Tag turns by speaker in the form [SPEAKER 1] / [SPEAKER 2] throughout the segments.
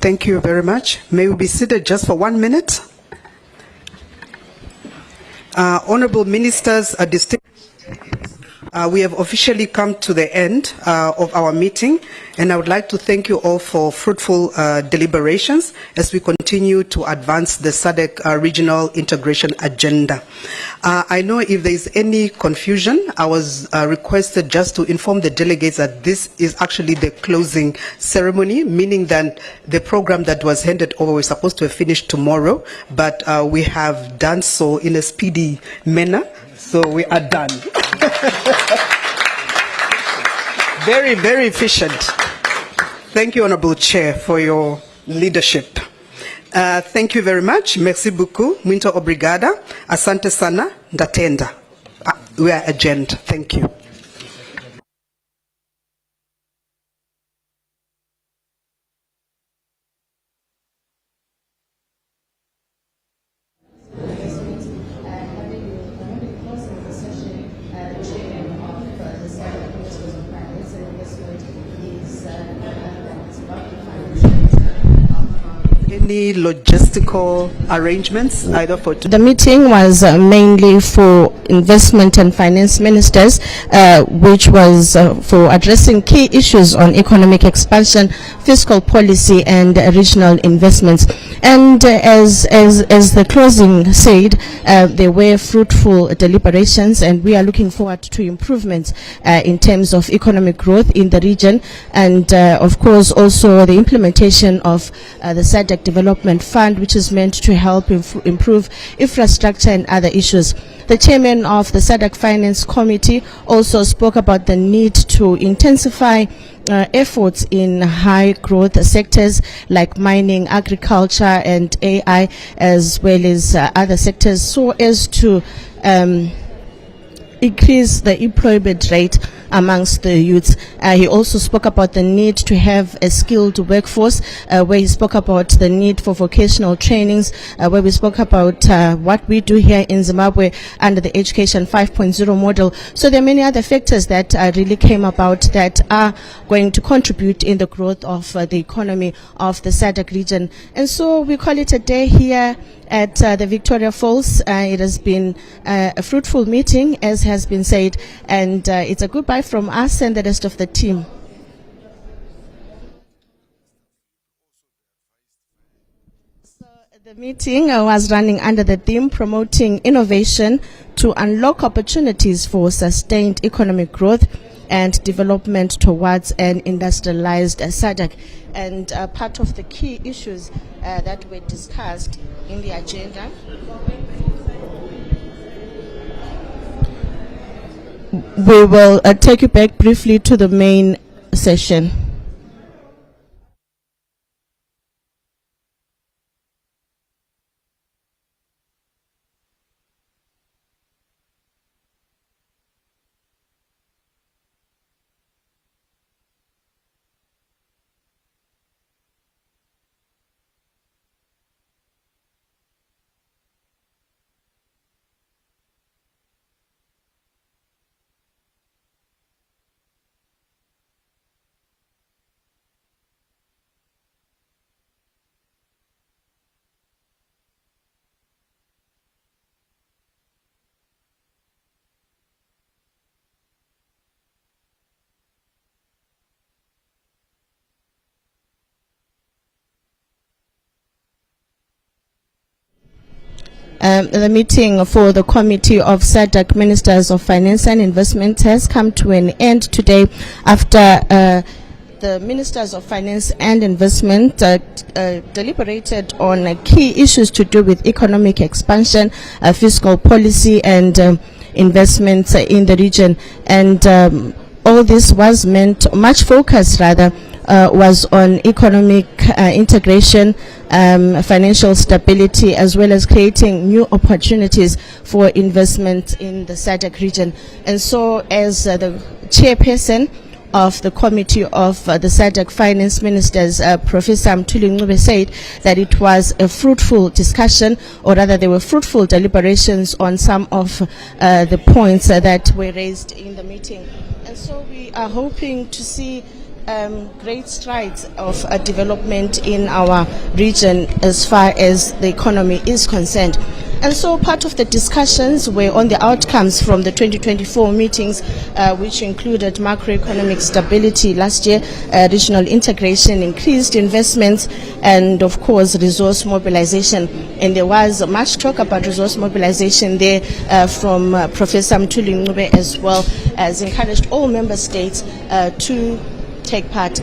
[SPEAKER 1] Thank you very much. May we be seated just for 1 minute? Honorable Ministers, we have officially come to the end of our meeting, and I would like to thank you all for fruitful deliberations as we continue to advance the SADC regional integration agenda. I know if there is any confusion, I was requested just to inform the delegates that this is actually the closing ceremony, meaning that the program that was handed over was supposed to have finished tomorrow, but we have done so in a speedy manner, so we are done. Very, very efficient. Thank you, Honorable Chair, for your leadership. Thank you very much. Merci beaucoup. Muito obrigada. Asante sana. Ndatenda. We are adjourned. Thank you. Any logistical arrangements either for
[SPEAKER 2] the meeting was mainly for investment and finance ministers, which was for addressing key issues on economic expansion, fiscal policy, and regional investments. And as the closing said, there were fruitful deliberations, and we are looking forward to improvements in terms of economic growth in the region, and of course also the implementation of the SADC Development Fund, which is meant to help improve infrastructure and other issues. The chairman of the SADC Finance Committee also spoke about the need to intensify efforts in high growth sectors like mining, agriculture, and AI, as well as other sectors, so as to increase the employment rate amongst the youths. He also spoke about the need to have a skilled workforce, where he spoke about the need for vocational trainings, where we spoke about what we do here in Zimbabwe under the Education 5.0 model. So there are many other factors that really came about that are going to contribute in the growth of the economy of the SADC region. And so we call it a day here at the Victoria Falls. It has been a fruitful meeting, as has been said, and it's a goodbye from us and the rest of the team. So the meeting was running under the theme promoting innovation to unlock opportunities for sustained economic growth and development towards an industrialized SADC. And part of the key issues that were discussed in the agenda we will take you back briefly to the main session. The meeting for the Committee of SADC Ministers of Finance and Investment has come to an end today after the Ministers of Finance and Investment deliberated on key issues to do with economic expansion, fiscal policy, and investments in the region. And all this was meant, much focus rather, was on economic integration, financial stability, as well as creating new opportunities for investment in the SADC region. And so, as the chairperson of the Committee of the SADC Finance Ministers, Professor Mthuli Ncube, said that it was a fruitful discussion, or rather there were fruitful deliberations on some of the points that were raised in the meeting. And so we are hoping to see great strides of development in our region as far as the economy is concerned. And so part of the discussions were on the outcomes from the 2024 meetings, which included macroeconomic stability last year, regional integration, increased investments, and of course resource mobilization. And there was much talk about resource mobilization there from Professor Mthuli Ncube, as well as encouraged all member states to take part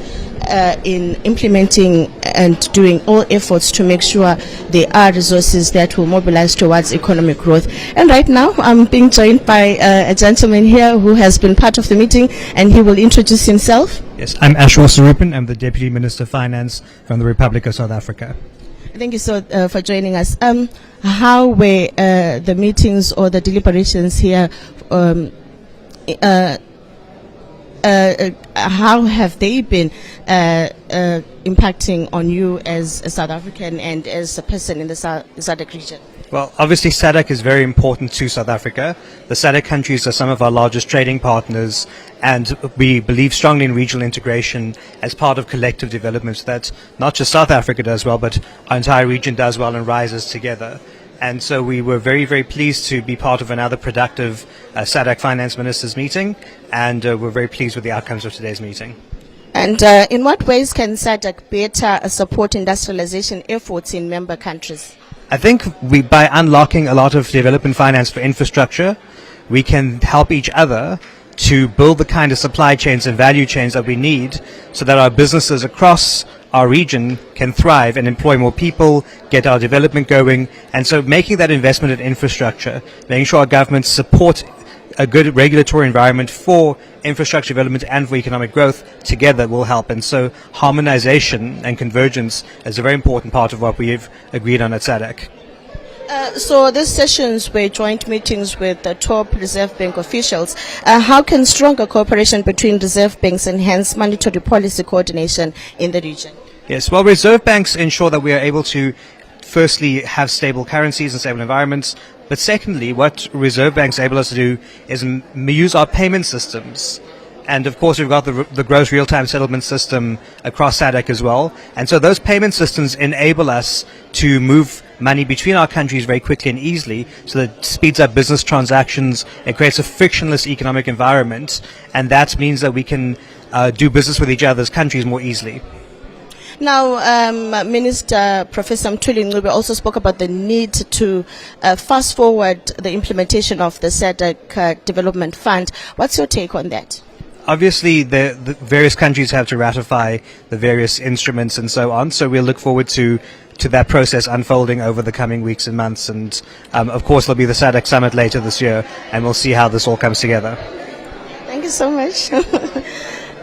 [SPEAKER 2] in implementing and doing all efforts to make sure there are resources that will mobilize towards economic growth. And right now I'm being joined by a gentleman here who has been part of the meeting, and he will introduce himself.
[SPEAKER 3] Yes, I'm Ashwar Sarupan. I'm the Deputy Minister of Finance from the Republic of South Africa.
[SPEAKER 2] Thank you so for joining us. How were the meetings or the deliberations here? How have they been impacting on you as a South African and as a person in the SADC region?
[SPEAKER 3] Well, obviously SADC is very important to South Africa. The SADC countries are some of our largest trading partners, and we believe strongly in regional integration as part of collective development that not just South Africa does well, but our entire region does well and rises together. And so we were very, very pleased to be part of another productive SADC Finance Ministers meeting, and we're very pleased with the outcomes of today's meeting.
[SPEAKER 2] And in what ways can SADC better support industrialization efforts in member countries?
[SPEAKER 3] I think by unlocking a lot of development finance for infrastructure, we can help each other to build the kind of supply chains and value chains that we need so that our businesses across our region can thrive and employ more people, get our development going. And so making that investment in infrastructure, making sure our governments support a good regulatory environment for infrastructure development and for economic growth together will help. And so harmonization and convergence is a very important part of what we've agreed on at SADC.
[SPEAKER 2] So these sessions were joint meetings with the top Reserve Bank officials. How can stronger cooperation between Reserve Banks enhance monetary policy coordination in the region?
[SPEAKER 3] Yes, well, Reserve Banks ensure that we are able to firstly have stable currencies and stable environments, but secondly, what Reserve Banks enable us to do is use our payment systems. And of course, we've got the gross real-time settlement system across SADC as well. And so those payment systems enable us to move money between our countries very quickly and easily, so that it speeds up business transactions, it creates a frictionless economic environment, and that means that we can do business with each other's countries more easily.
[SPEAKER 2] Now, Minister Professor Mthuli Ncube also spoke about the need to fast forward the implementation of the SADC Development Fund. What's your take on that?
[SPEAKER 3] Obviously, the various countries have to ratify the various instruments and so on, so we'll look forward to that process unfolding over the coming weeks and months. And of course, there'll be the SADC summit later this year, and we'll see how this all comes together.
[SPEAKER 2] Thank you so much.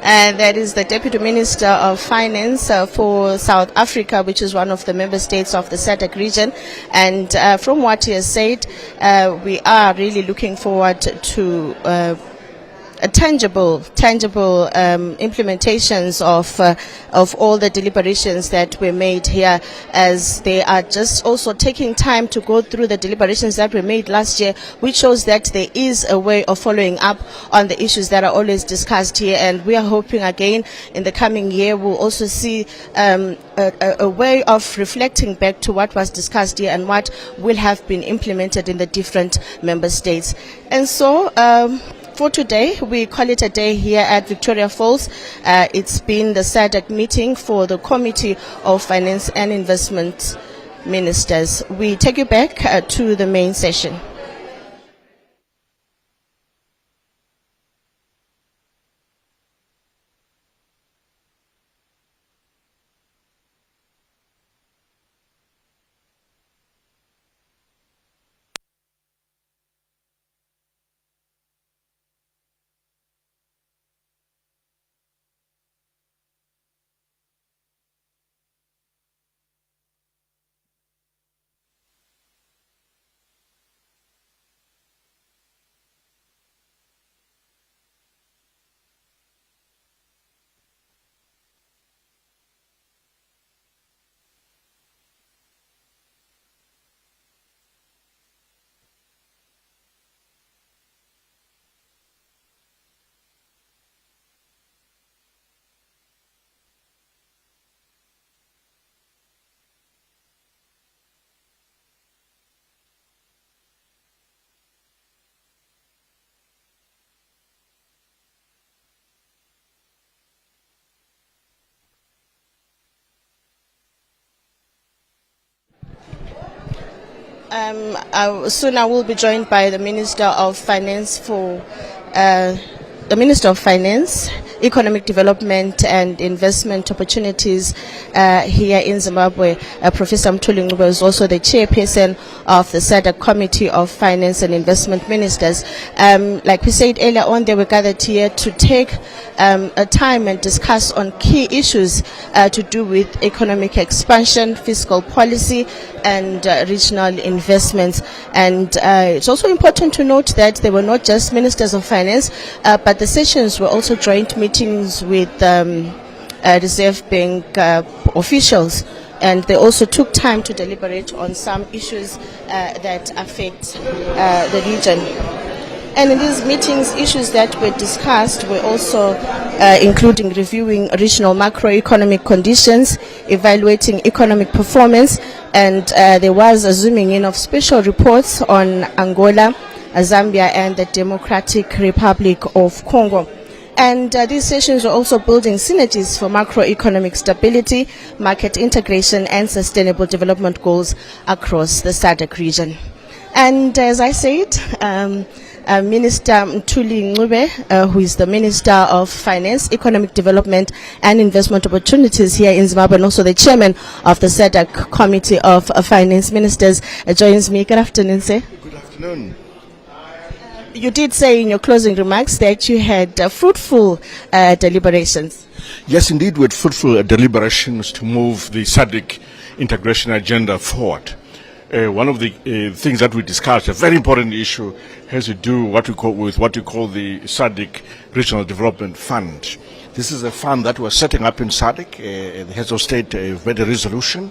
[SPEAKER 2] That is the Deputy Minister of Finance for South Africa, which is one of the member states of the SADC region. And from what he has said, we are really looking forward to tangible implementations of all the deliberations that were made here, as they are just also taking time to go through the deliberations that were made last year, which shows that there is a way of following up on the issues that are always discussed here. And we are hoping again in the coming year we'll also see a way of reflecting back to what was discussed here and what will have been implemented in the different member states. And so for today, we call it a day here at Victoria Falls. It's been the SADC meeting for the Committee of Finance and Investment Ministers. We take you back to the main session. Soon I will be joined by the Minister of Finance Economic Development and Investment Opportunities here in Zimbabwe. Professor Mthuli Ncube is also the chairperson of the SADC Committee of Finance and Investment Ministers. Like we said earlier on, they were gathered here to take a time and discuss on key issues to do with economic expansion, fiscal policy, and regional investments. And it's also important to note that they were not just ministers of finance, but the sessions were also joint meetings with Reserve Bank officials, and they also took time to deliberate on some issues that affect the region. And in these meetings, issues that were discussed were also including reviewing regional macroeconomic conditions, evaluating economic performance, and there was a zooming in of special reports on Angola, Zambia, and the Democratic Republic of Congo. And these sessions were also building synergies for macroeconomic stability, market integration, and sustainable development goals across the SADC region. And as I said, Minister Mthuli Ncube, who is the Minister of Finance, Economic Development and Investment Opportunities here in Zimbabwe, and also the Chairman of the SADC Committee of Finance Ministers, joins me. Good afternoon, sir.
[SPEAKER 4] Good afternoon.
[SPEAKER 2] You did say in your closing remarks that you had fruitful deliberations.
[SPEAKER 4] Yes, indeed, we had fruitful deliberations to move the SADC integration agenda forward. One of the things that we discussed, a very important issue, has to do with what we call the SADC Regional Development Fund. This is a fund that we're setting up in SADC. The heads of state made a resolution,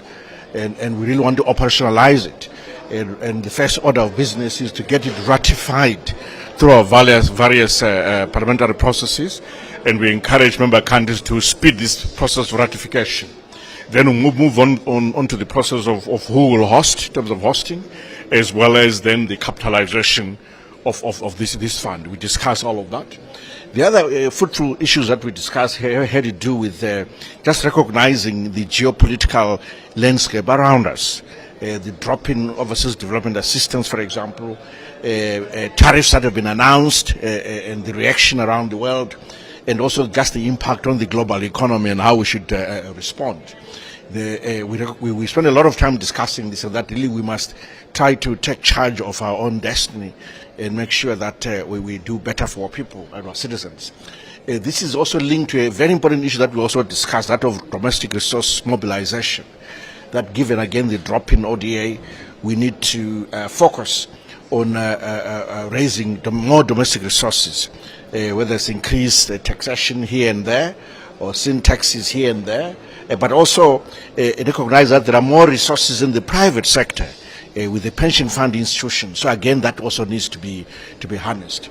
[SPEAKER 4] and we really want to operationalize it. And the first order of business is to get it ratified through our various parliamentary processes, and we encourage member countries to speed this process of ratification. Then we'll move on to the process of who will host, in terms of hosting, as well as then the capitalization of this fund. We discuss all of that. The other fruitful issues that we discussed here had to do with just recognizing the geopolitical landscape around us. The drop in overseas development assistance, for example, tariffs that have been announced, and the reaction around the world, and also just the impact on the global economy and how we should respond. We spend a lot of time discussing this, and that really we must try to take charge of our own destiny and make sure that we do better for our people and our citizens. This is also linked to a very important issue that we also discussed, that of domestic resource mobilization. That given again the drop in ODA, we need to focus on raising more domestic resources, whether it's increased taxation here and there, or sin taxes here and there, but also recognize that there are more resources in the private sector with the pension fund institutions. So again, that also needs to be harnessed.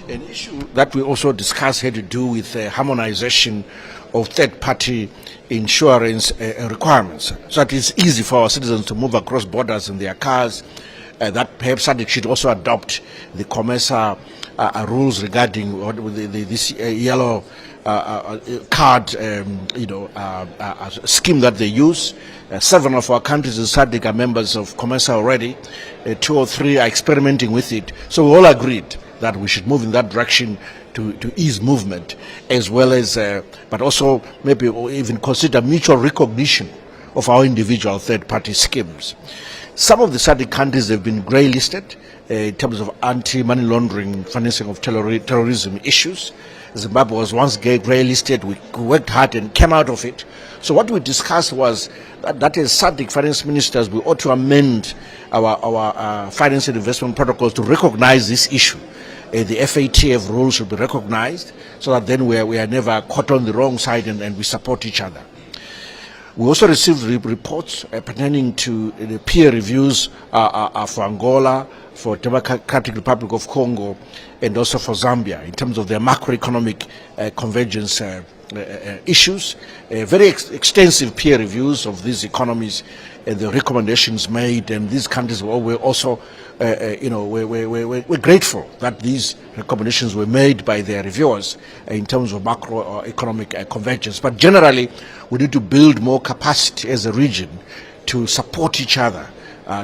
[SPEAKER 4] An issue that we also discussed had to do with harmonization of third-party insurance requirements, so that it's easy for our citizens to move across borders in their cars. That perhaps SADC should also adopt the COMESA rules regarding this yellow card scheme that they use. 7 of our countries in SADC are members of COMESA already. 2 or 3 are experimenting with it. So we all agreed that we should move in that direction to ease movement, as well as, but also maybe even consider mutual recognition of our individual third-party schemes. Some of the SADC countries have been grey listed in terms of anti-money laundering, financing of terrorism issues. Zimbabwe was once grey listed. We worked hard and came out of it. So what we discussed was that as SADC finance ministers, we ought to amend our finance and investment protocols to recognize this issue. The FATF rules should be recognized, so that then we are never caught on the wrong side, and we support each other. We also received reports pertaining to the peer reviews for Angola, for Democratic Republic of Congo, and also for Zambia in terms of their macroeconomic convergence issues. Very extensive peer reviews of these economies and the recommendations made, and these countries were also, we're grateful that these recommendations were made by their reviewers in terms of macroeconomic convergence. But generally, we need to build more capacity as a region to support each other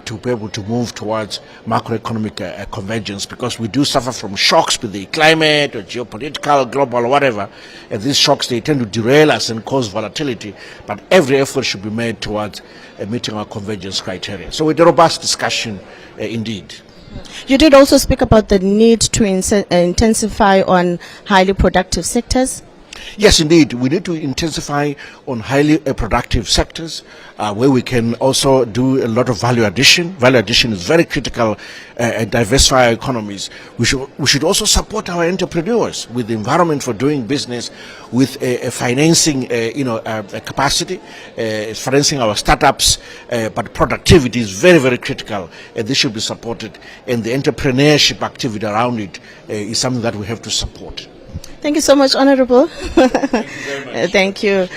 [SPEAKER 4] to be able to move towards macroeconomic convergence, because we do suffer from shocks with the climate or geopolitical, global, or whatever. And these shocks, they tend to derail us and cause volatility. But every effort should be made towards meeting our convergence criteria. So with a robust discussion indeed.
[SPEAKER 2] You did also speak about the need to intensify on highly productive sectors.
[SPEAKER 4] Yes, indeed. We need to intensify on highly productive sectors where we can also do a lot of value addition. Value addition is very critical and diversify our economies. We should also support our entrepreneurs with the environment for doing business, with a financing capacity, financing our startups. But productivity is very, very critical, and this should be supported. And the entrepreneurship activity around it is something that we have to support.
[SPEAKER 2] Thank you so much, Honorable. Thank you.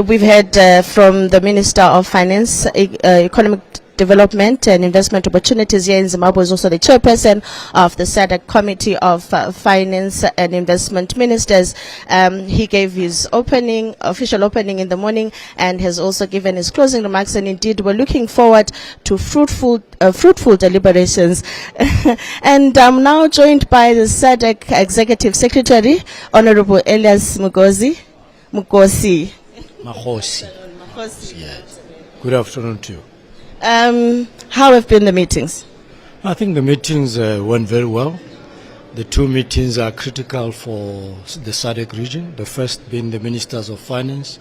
[SPEAKER 2] We've heard from the Minister of Finance, Economic Development and Investment Opportunities here in Zimbabwe, is also the chairperson of the SADC Committee of Finance and Investment Ministers. He gave his official opening in the morning, and has also given his closing remarks. And indeed, we're looking forward to fruitful deliberations. And I'm now joined by the SADC Executive Secretary, Honorable Elias Mugosi.
[SPEAKER 5] Mahosi. Yes. Good afternoon to you.
[SPEAKER 2] How have been the meetings?
[SPEAKER 5] I think the meetings went very well. The two meetings are critical for the SADC region. The first being the Ministers of Finance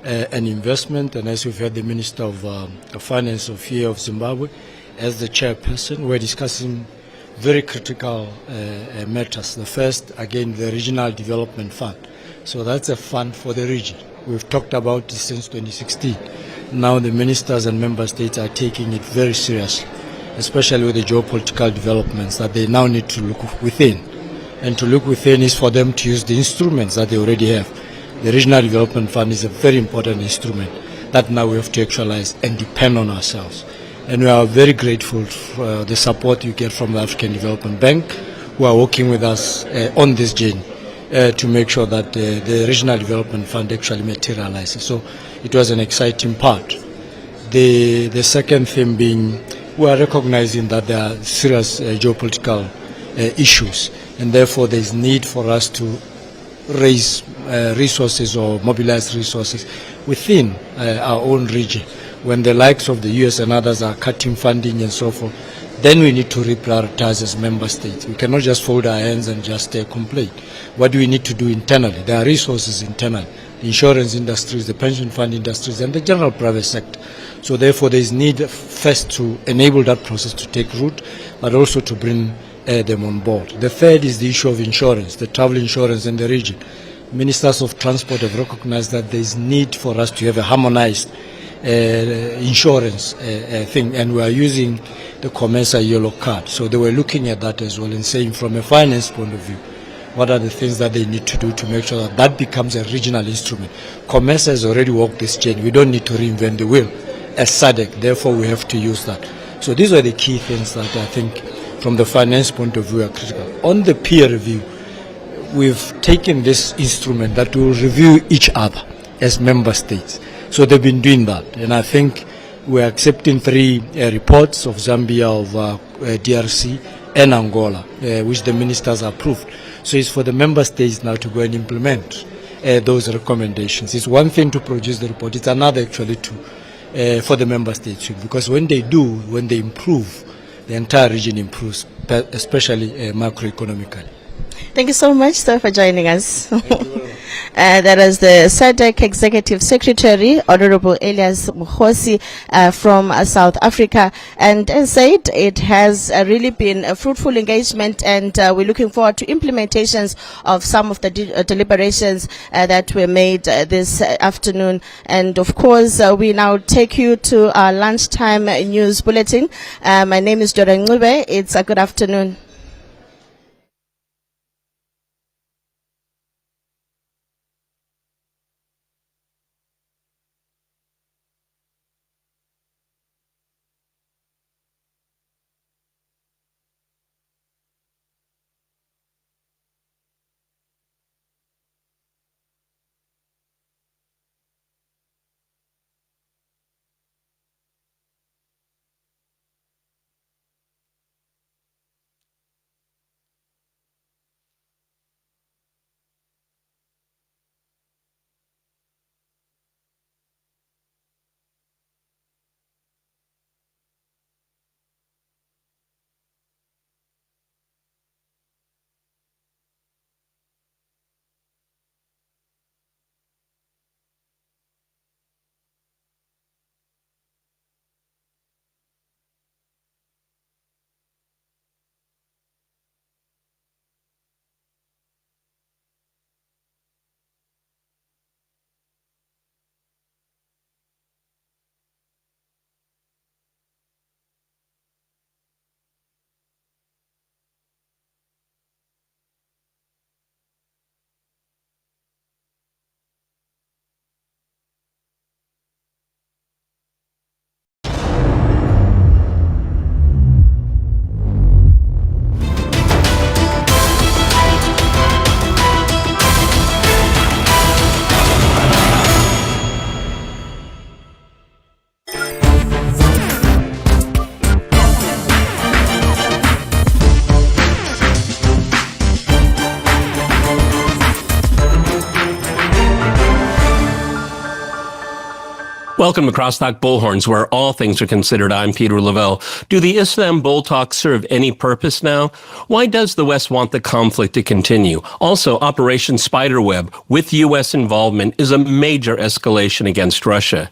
[SPEAKER 5] and Investment, and as we've heard, the Minister of Finance of here of Zimbabwe as the chairperson. We're discussing very critical matters. The first, again, the Regional Development Fund. So that's a fund for the region. We've talked about it since 2016. Now the ministers and member states are taking it very seriously, especially with the geopolitical developments, that they now need to look within. And to look within is for them to use the instruments that they already have. The Regional Development Fund is a very important instrument that now we have to actualize and depend on ourselves. And we are very grateful for the support you get from the African Development Bank, who are working with us on this journey to make sure that the Regional Development Fund actually materializes. So it was an exciting part. The second thing being, we are recognizing that there are serious geopolitical issues, and therefore there is need for us to raise resources or mobilize resources within our own region. When the likes of the US and others are cutting funding and so forth, then we need to reprioritize as member states. We cannot just fold our hands and just complain. What do we need to do internally? There are resources internally. The insurance industries, the pension fund industries, and the general private sector. So therefore there is need first to enable that process to take root, but also to bring them on board. The third is the issue of insurance, the travel insurance in the region. Ministers of Transport have recognized that there is need for us to have a harmonized insurance thing, and we are using the COMESA yellow card. So they were looking at that as well and saying, from a finance point of view, what are the things that they need to do to make sure that that becomes a regional instrument. COMESA has already walked this chain. We don't need to reinvent the wheel as SADC. Therefore, we have to use that. So these are the key things that I think, from the finance point of view, are critical. On the peer review, we've taken this instrument that will review each other as member states. So they've been doing that, and I think we're accepting 3 reports of Zambia, of DRC, and Angola, which the ministers approved. So it's for the member states now to go and implement those recommendations. It's one thing to produce the report; it's another actually to for the member states, because when they do, when they improve, the entire region improves, especially macroeconomically.
[SPEAKER 2] Thank you so much, sir, for joining us. That is the SADC Executive Secretary, Honorable Elias Mugosi from South Africa. And as said, it has really been a fruitful engagement, and we're looking forward to implementations of some of the deliberations that were made this afternoon. And of course, we now take you to our lunchtime news bulletin. My name is Doreen Ngube. It's a good afternoon.
[SPEAKER 6] Welcome to Crosstalk Bullhorns, where all things are considered. I'm Peter Lavelle. Do the Istanbul talks serve any purpose now? Why does the West want the conflict to continue? Also, Operation Spiderweb, with U.S. involvement, is a major escalation against Russia.